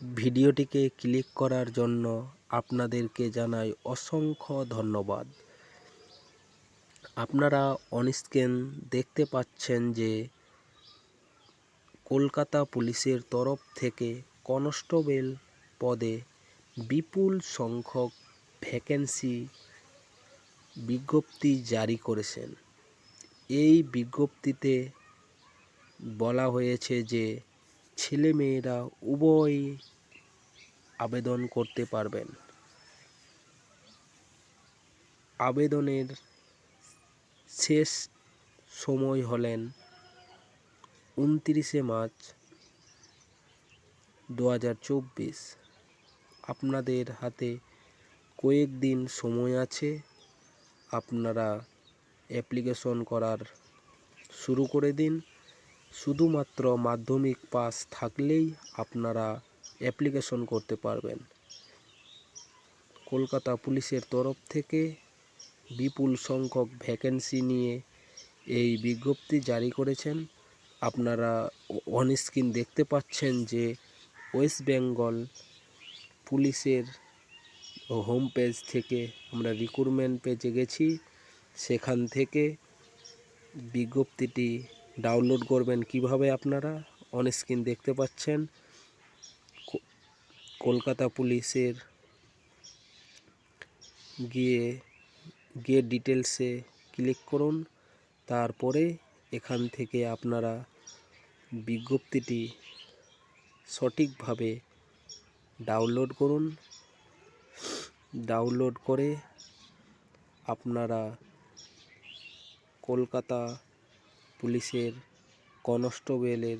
ভিডিওটিকে ক্লিক করার জন্য আপনাদেরকে জানাই অসংখ্য ধন্যবাদ। আপনারা অনস্ক্রিন দেখতে পাচ্ছেন যে কলকাতা পুলিশের তরফ থেকে কনস্টেবল পদে বিপুল সংখ্যক ভ্যাকেন্সি বিজ্ঞপ্তি জারি করেছেন। এই বিজ্ঞপ্তিতে বলা হয়েছে যে ছেলেমেয়েরা উভয়ই আবেদন করতে পারবেন। আবেদনের শেষ সময় হলেন 29শে মার্চ 2024। আপনাদের হাতে কয়েকদিন সময় আছে। আপনারা অ্যাপ্লিকেশন করার শুরু করে দিন। শুধুমাত্র মাধ্যমিক পাস থাকলেই আপনারা অ্যাপ্লিকেশন করতে পারবেন। কলকাতা পুলিশের তরফ থেকে বিপুল সংখ্যক ভ্যাকেন্সি নিয়ে এই বিজ্ঞপ্তি জারি করেছেন। আপনারা অনস্ক্রিন দেখতে পাচ্ছেন যে ওয়েস্ট বেঙ্গল পুলিশের হোম পেজ থেকে আমরা রিক্রুটমেন্ট পেজে গেছি। সেখান থেকে বিজ্ঞপ্তিটি ডাউনলোড করবেন কিভাবে আপনারা অনস্ক্রিন দেখতে পাচ্ছেন। কলকাতা পুলিশের গিয়ে ডিটেলসে ক্লিক করুন। তারপরে এখান থেকে আপনারা বিজ্ঞপ্তিটি সঠিকভাবে ডাউনলোড করুন। ডাউনলোড করে আপনারা কলকাতা পুলিশের কনস্টেবলের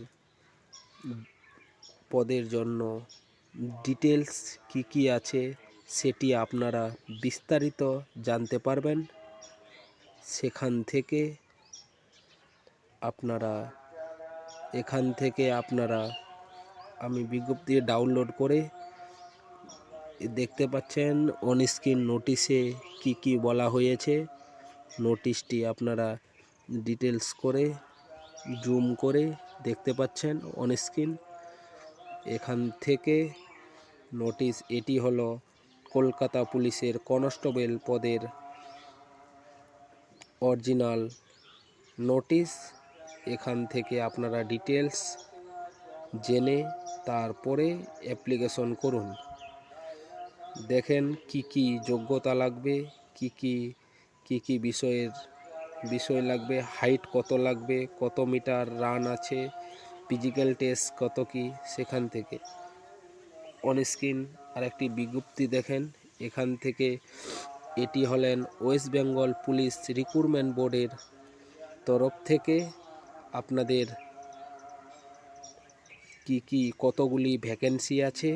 পদের জন্য ডিটেলস কি আছে সেটি আপনারা বিস্তারিত জানতে পারবেন। সেখান থেকে আপনারা আমি বিজ্ঞপ্তি ডাউনলোড করে দেখতে পাচ্ছেন অনস্ক্রিন নোটিশে কি বলা হয়েছে। নোটিশটি আপনারা ডিটেলস করে জুম করে দেখতে পাচ্ছেন অনস্ক্রিন। এখান থেকে নোটিশ, এটি হলো কলকাতা পুলিশের কনস্টেবল পদের অরিজিনাল নোটিশ। এখান থেকে আপনারা ডিটেলস জেনে তারপরে অ্যাপ্লিকেশন করুন। দেখেন কি যোগ্যতা লাগবে, কি বিষয় লাগবে, হাইট কত লাগবে, কত মিটার রান আছে, ফিজিক্যাল টেস্ট কত কি। সেখান থেকে অনস্ক্রিন আরেকটি বিজ্ঞপ্তি দেখেন। এখান থেকে এটি হলেন ওয়েস্ট বেঙ্গল পুলিশ রিক্রুটমেন্ট বোর্ডের তরফ থেকে আপনাদের কতগুলি ভ্যাকেন্সি আছে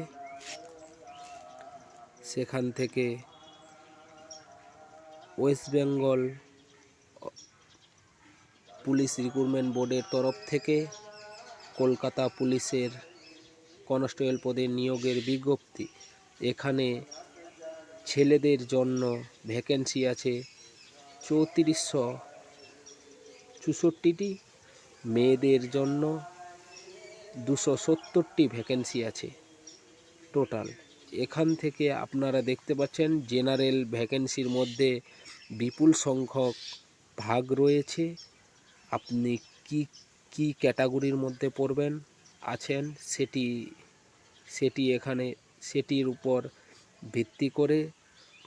সেখান থেকে ওয়েস্ট বেঙ্গল পুলিশ রিক্রুটমেন্ট বোর্ডের তরফ থেকে কলকাতা পুলিশের কনস্টেবল পদে নিয়োগের বিজ্ঞপ্তি। এখানে ছেলেদের জন্য ভ্যাকেন্সি আছে 3464টি, মেয়েদের জন্য 270টি ভ্যাকেন্সি আছে টোটাল। এখান থেকে আপনারা দেখতে পাচ্ছেন জেনারেল ভ্যাকেন্সির মধ্যে বিপুল সংখ্যক ভাগ রয়েছে। আপনি কি ক্যাটাগরির মধ্যে পড়বেন আছেন সেটির উপর ভিত্তি করে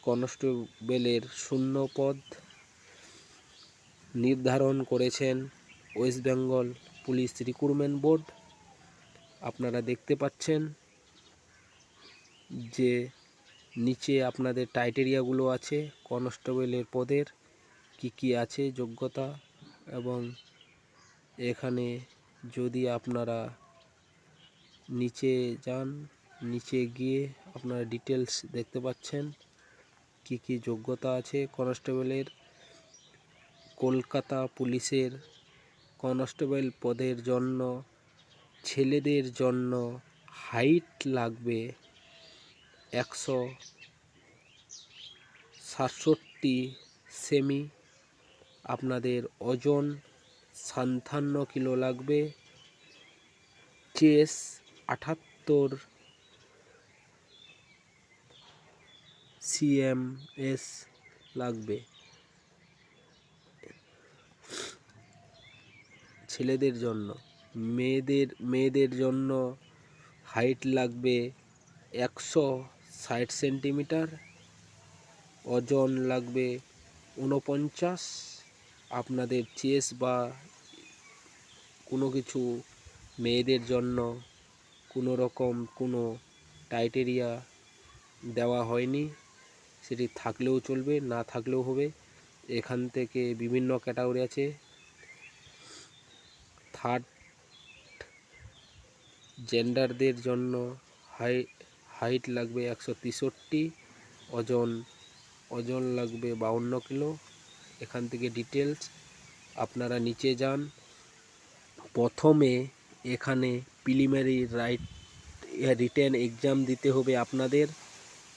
কনস্টেবলের শূন্য পদ নির্ধারণ করেছেন West Bengal police recruitment board. আপনারা দেখতে পাচ্ছেন যে নিচে আপনাদের ক্রাইটেরিয়াগুলো আছে কনস্টেবলের পদের কি আছে যোগ্যতা। এবং এখানে যদি আপনারা নিচে যান, নিচে গিয়ে আপনারা ডিটেলস দেখতে পাচ্ছেন কি যোগ্যতা আছে কনস্টেবলের। কলকাতা পুলিশের কনস্টেবল পদের জন্য ছেলেদের জন্য হাইট লাগবে 167 সেমি, আপনাদের ওজন 57 কিলো লাগবে, চেস 78 CMS লাগবে। ছেলেদের জন্য, মেয়েদের জন্য হাইট লাগবে 160 সেন্টিমিটার, ওজন লাগবে 49। আপনাদের চেস্ট বা কোনো কিছু মেয়েদের জন্য কোনো রকম কোনো ক্রাইটেরিয়া দেওয়া হয়নি, সেটি থাকলেও চলবে, না থাকলেও হবে। এখান থেকে বিভিন্ন ক্যাটাগরি আছে। থার্ড জেন্ডারদের জন্য হাইট লাগবে 163, ওজন লাগবে 52 কিলো। এখান থেকে ডিটেলস আপনারা নিচে যান। প্রথমে এখানে প্রিলিমিনারি রিটেন এক্সাম দিতে হবে আপনাদের।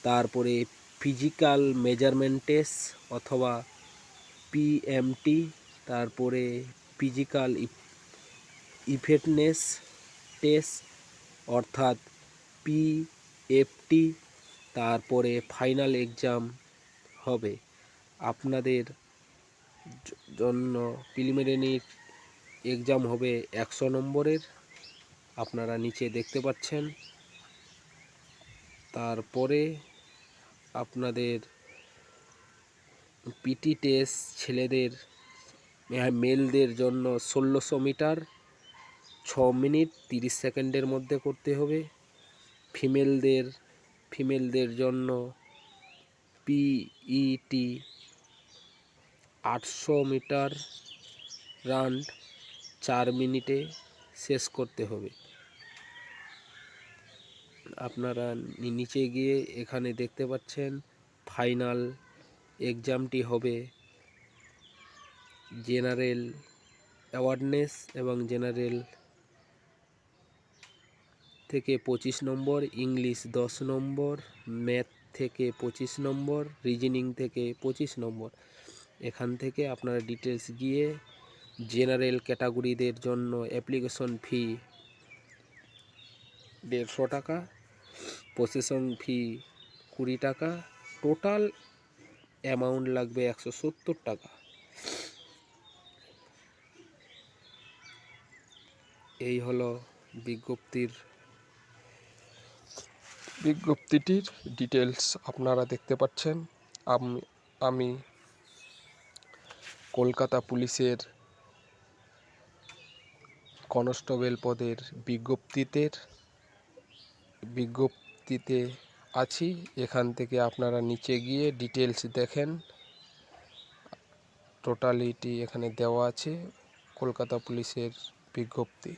তারপরে ফিজিক্যাল মেজারমেন্ট টেস্ট অথবা PMT, তারপরে ফিজিক্যাল ইফিটনেস টেস্ট অর্থাৎ PFT, তারপরে ফাইনাল এক্সাম হবে। আপনাদের জন্য প্রিলিমিনারি এক্সাম হবে 100 নম্বরের, আপনারা নিচে দেখতে পাচ্ছেন। তারপরে আপনাদের PT টেস্ট ছেলেদের মেলদের জন্য 1600 মিটার 6 মিনিট 30 সেকেন্ডের মধ্যে করতে হবে। ফিমেলদের জন্য PET 800 মিটার রান 4 মিনিটে শেষ করতে হবে। আপনারা নিচে গিয়ে এখানে দেখতে পাচ্ছেন ফাইনাল এক্সামটি হবে জেনারেল অ্যাওয়ারনেস এবং জেনারেল থেকে 25 নম্বর, ইংলিশ 10 নম্বর, ম্যাথ থেকে 25 নম্বর, রিজনিং থেকে 25 নম্বর। এখান থেকে আপনারা ডিটেলস গিয়ে জেনারেল ক্যাটাগরিদের জন্য অ্যাপ্লিকেশন ফি 150 টাকা, প্রসেসিং ফি 20 টাকা, টোটাল অ্যামাউন্ট লাগবে 170 টাকা। এই হলো বিজ্ঞপ্তিটির ডিটেলস আপনারা দেখতে পাচ্ছেন। আমি কলকাতা পুলিশের কনস্টেবল পদের বিজ্ঞপ্তিতে আছি। এখান থেকে আপনারা নিচে গিয়ে ডিটেলস দেখেন, টোটালিটি এখানে দেওয়া আছে কলকাতা পুলিশের বিজ্ঞপ্তি।